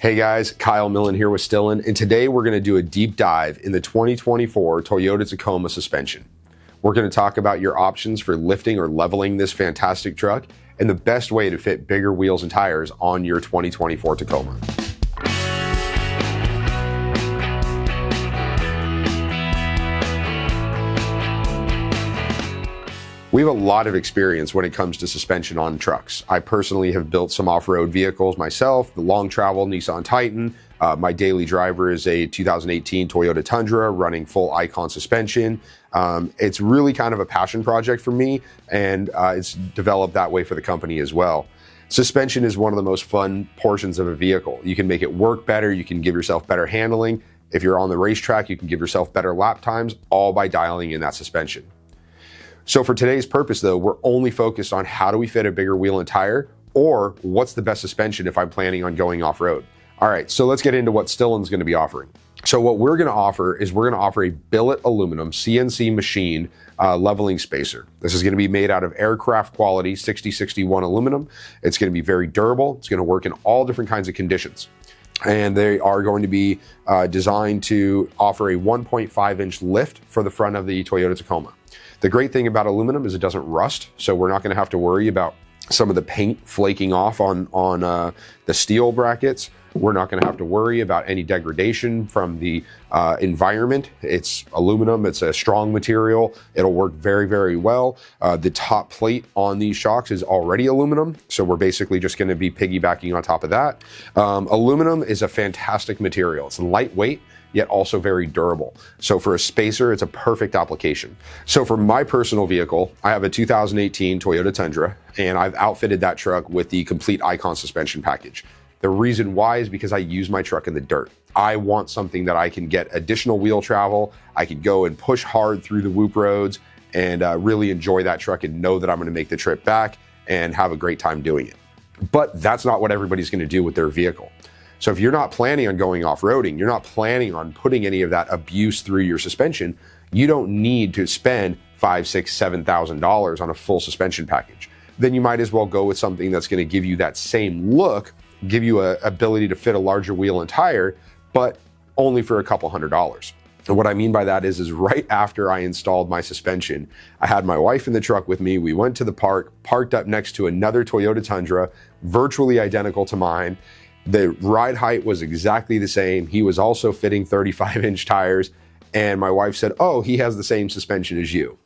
Hey guys, Kyle Millen here with Stillen, and today we're going to do a deep dive in the 2024 Toyota Tacoma suspension. We're going to talk about your options for lifting or leveling this fantastic truck and the best way to fit bigger wheels and tires on your 2024 Tacoma. We have a lot of experience when it comes to suspension on trucks. I personally have built some off-road vehicles myself, the long travel Nissan Titan. My daily driver is a 2018 Toyota Tundra running full Icon suspension. It's really kind of a passion project for me, and it's developed that way for the company as well. Suspension is one of the most fun portions of a vehicle. You can make it work better, you can give yourself better handling. If you're on the racetrack, you can give yourself better lap times, all by dialing in that suspension. So for today's purpose though, we're only focused on how do we fit a bigger wheel and tire, or what's the best suspension if I'm planning on going off-road. All right, so let's get into what Stillen's gonna be offering. So what we're gonna offer is we're gonna offer a billet aluminum CNC machined leveling spacer. This is gonna be made out of aircraft quality 6061 aluminum. It's gonna be very durable. It's gonna work in all different kinds of conditions. And they are going to be designed to offer a 1.5-inch lift for the front of the Toyota Tacoma. The great thing about aluminum is it doesn't rust, so we're not going to have to worry about some of the paint flaking off on the steel brackets. We're not going to have to worry about any degradation from the environment. It's aluminum, it's a strong material, it'll work very, very well. The top plate on these shocks is already aluminum, so we're basically just going to be piggybacking on top of that. Aluminum is a fantastic material. It's lightweight, yet also very durable. So for a spacer, it's a perfect application. So for my personal vehicle, I have a 2018 Toyota Tundra, and I've outfitted that truck with the complete Icon suspension package. The reason why is because I use my truck in the dirt. I want something that I can get additional wheel travel. I can go and push hard through the whoop roads and really enjoy that truck and know that I'm gonna make the trip back and have a great time doing it. But that's not what everybody's gonna do with their vehicle. So if you're not planning on going off-roading, you're not planning on putting any of that abuse through your suspension, you don't need to spend $5,000, $6,000, $7,000 on a full suspension package. Then you might as well go with something that's gonna give you that same look, give you an ability to fit a larger wheel and tire, but only for a couple $100s. And what I mean by that is right after I installed my suspension, I had my wife in the truck with me. We went to the park, parked up next to another Toyota Tundra, virtually identical to mine. The ride height was exactly the same. He was also fitting 35-inch tires. And my wife said, "Oh, he has the same suspension as you."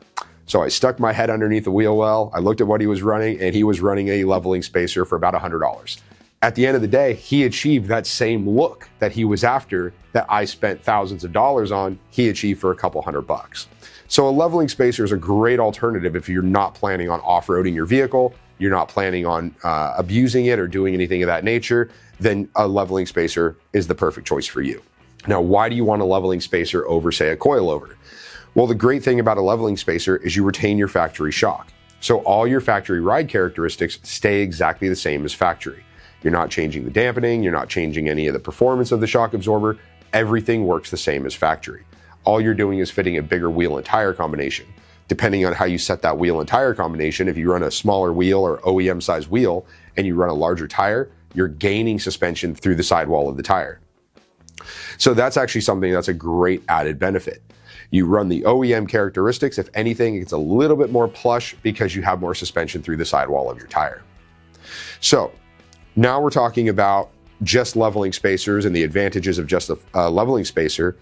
So I stuck my head underneath the wheel well. I looked at what he was running, and he was running a leveling spacer for about $100. At the end of the day, he achieved that same look that he was after that I spent thousands of dollars on, he achieved for a couple $100. So a leveling spacer is a great alternative if you're not planning on off-roading your vehicle, you're not planning on abusing it or doing anything of that nature, then a leveling spacer is the perfect choice for you. Now, why do you want a leveling spacer over, say, a coilover? Well, the great thing about a leveling spacer is you retain your factory shock. So all your factory ride characteristics stay exactly the same as factory. You're not changing the dampening, you're not changing any of the performance of the shock absorber. Everything works the same as factory. All you're doing is fitting a bigger wheel and tire combination. Depending on how you set that wheel and tire combination, if you run a smaller wheel or OEM size wheel and you run a larger tire, you're gaining suspension through the sidewall of the tire. So that's actually something that's a great added benefit. You run the OEM characteristics. If anything, it's a little bit more plush because you have more suspension through the sidewall of your tire. So now we're talking about just leveling spacers and the advantages of just a leveling spacer.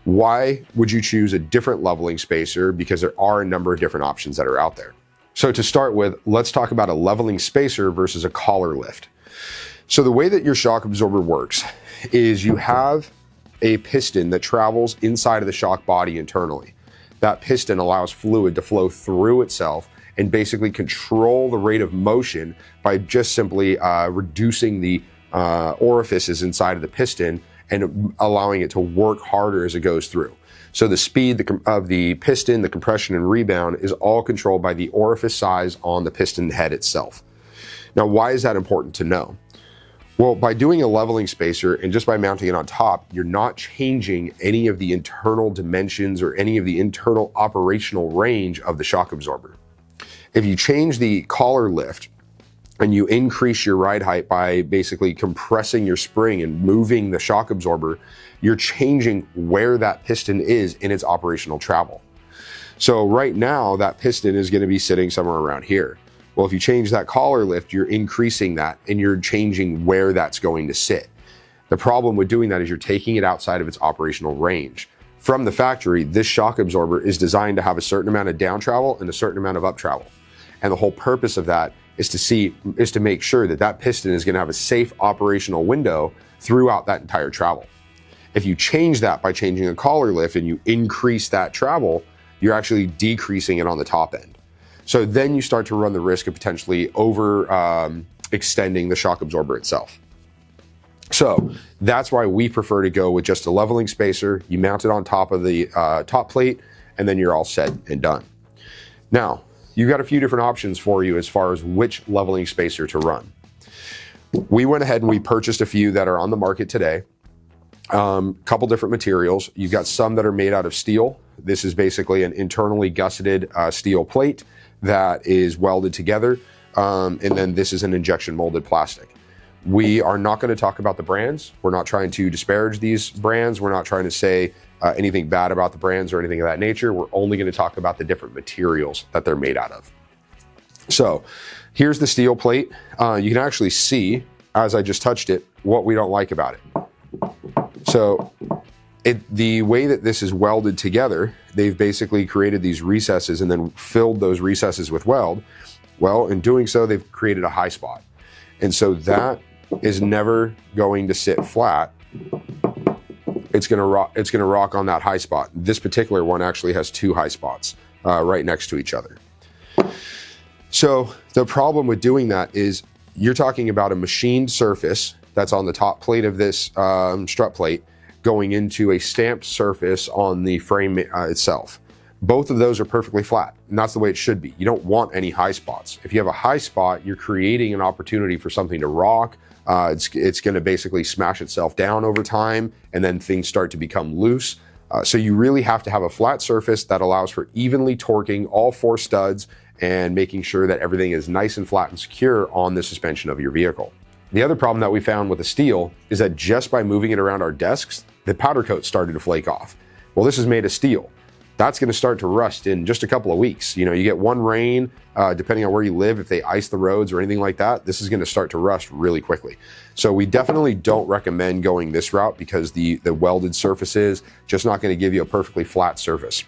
Why would you choose a different leveling spacer? Because there are a number of different options that are out there. So to start with, let's talk about a leveling spacer versus a collar lift. So the way that your shock absorber works is you have a piston that travels inside of the shock body internally. That piston allows fluid to flow through itself and basically control the rate of motion by just simply reducing the orifices inside of the piston and allowing it to work harder as it goes through. So the speed of the piston, the compression and rebound is all controlled by the orifice size on the piston head itself. Now, why is that important to know? Well, by doing a leveling spacer and just by mounting it on top, you're not changing any of the internal dimensions or any of the internal operational range of the shock absorber. If you change the collar lift, and you increase your ride height by basically compressing your spring and moving the shock absorber, you're changing where that piston is in its operational travel. So right now, that piston is going to be sitting somewhere around here. Well, if you change that collar lift, you're increasing that and you're changing where that's going to sit. The problem with doing that is you're taking it outside of its operational range. From the factory, this shock absorber is designed to have a certain amount of down travel and a certain amount of up travel. And the whole purpose of that is to make sure that that piston is going to have a safe operational window throughout that entire travel. If you change that by changing a collar lift and you increase that travel, you're actually decreasing it on the top end. So then you start to run the risk of potentially extending the shock absorber itself. So that's why we prefer to go with just a leveling spacer. You mount it on top of the top plate, and then you're all set and done. Now, you've got a few different options for you as far as which leveling spacer to run. We went ahead and we purchased a few that are on the market today. Couple different materials. You've got some that are made out of steel. This is basically an internally gusseted steel plate that is welded together. And then this is an injection molded plastic. We are not going to talk about the brands. We're not trying to disparage these brands. We're not trying to say anything bad about the brands or anything of that nature. We're only going to talk about the different materials that they're made out of. So here's the steel plate. You can actually see, as I just touched it, what we don't like about it. So the way that this is welded together, they've basically created these recesses and then filled those recesses with weld. Well, in doing so, they've created a high spot. And so that is never going to sit flat. It's going to rock on that high spot. This particular one actually has two high spots right next to each other. So the problem with doing that is you're talking about a machined surface that's on the top plate of this strut plate going into a stamped surface on the frame itself. Both of those are perfectly flat, and that's the way it should be. You don't want any high spots. If you have a high spot, you're creating an opportunity for something to rock. It's going to basically smash itself down over time, and then things start to become loose. So you really have to have a flat surface that allows for evenly torquing all four studs and making sure that everything is nice and flat and secure on the suspension of your vehicle. The other problem that we found with the steel is that just by moving it around our desks, the powder coat started to flake off. Well, this is made of steel. That's going to start to rust in just a couple of weeks. You know, you get one rain, depending on where you live, if they ice the roads or anything like that, this is going to start to rust really quickly. So we definitely don't recommend going this route because the welded surface is just not going to give you a perfectly flat surface.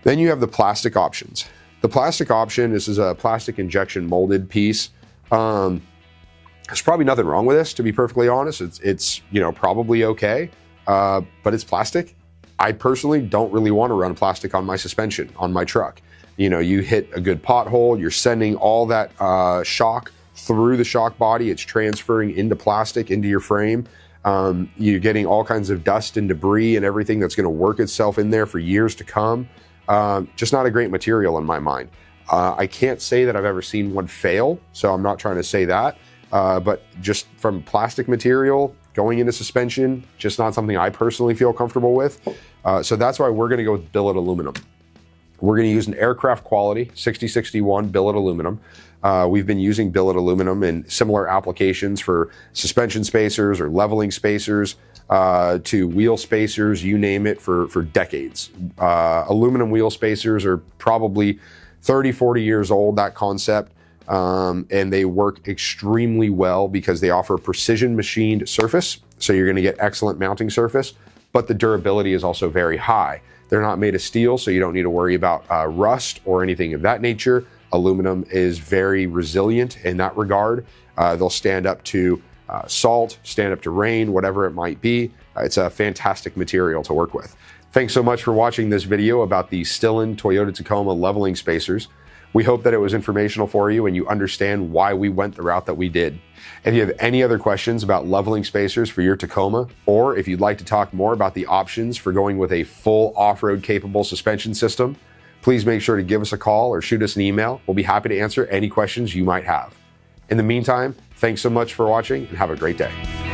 Then you have the plastic options. The plastic option, this is a plastic injection molded piece. There's probably nothing wrong with this, to be perfectly honest. It's you know, probably okay, but it's plastic. I personally don't really want to run plastic on my suspension, on my truck. You know, you hit a good pothole, you're sending all that shock through the shock body, it's transferring into plastic, into your frame. You're getting all kinds of dust and debris and everything that's going to work itself in there for years to come. Just not a great material in my mind. I can't say that I've ever seen one fail, so I'm not trying to say that. But just from plastic material going into suspension, just not something I personally feel comfortable with. So that's why we're going to go with billet aluminum. We're going to use an aircraft quality 6061 billet aluminum. We've been using billet aluminum in similar applications for suspension spacers or leveling spacers to wheel spacers, you name it, for decades. Aluminum wheel spacers are probably 30, 40 years old, that concept. And they work extremely well because they offer a precision machined surface. So you're going to get excellent mounting surface, but the durability is also very high. They're not made of steel, so you don't need to worry about rust or anything of that nature. Aluminum is very resilient in that regard. They'll stand up to salt, stand up to rain, whatever it might be. It's a fantastic material to work with. Thanks so much for watching this video about the Stillen Toyota Tacoma leveling spacers. We hope that it was informational for you and you understand why we went the route that we did. If you have any other questions about leveling spacers for your Tacoma, or if you'd like to talk more about the options for going with a full off-road capable suspension system, please make sure to give us a call or shoot us an email. We'll be happy to answer any questions you might have. In the meantime, thanks so much for watching and have a great day.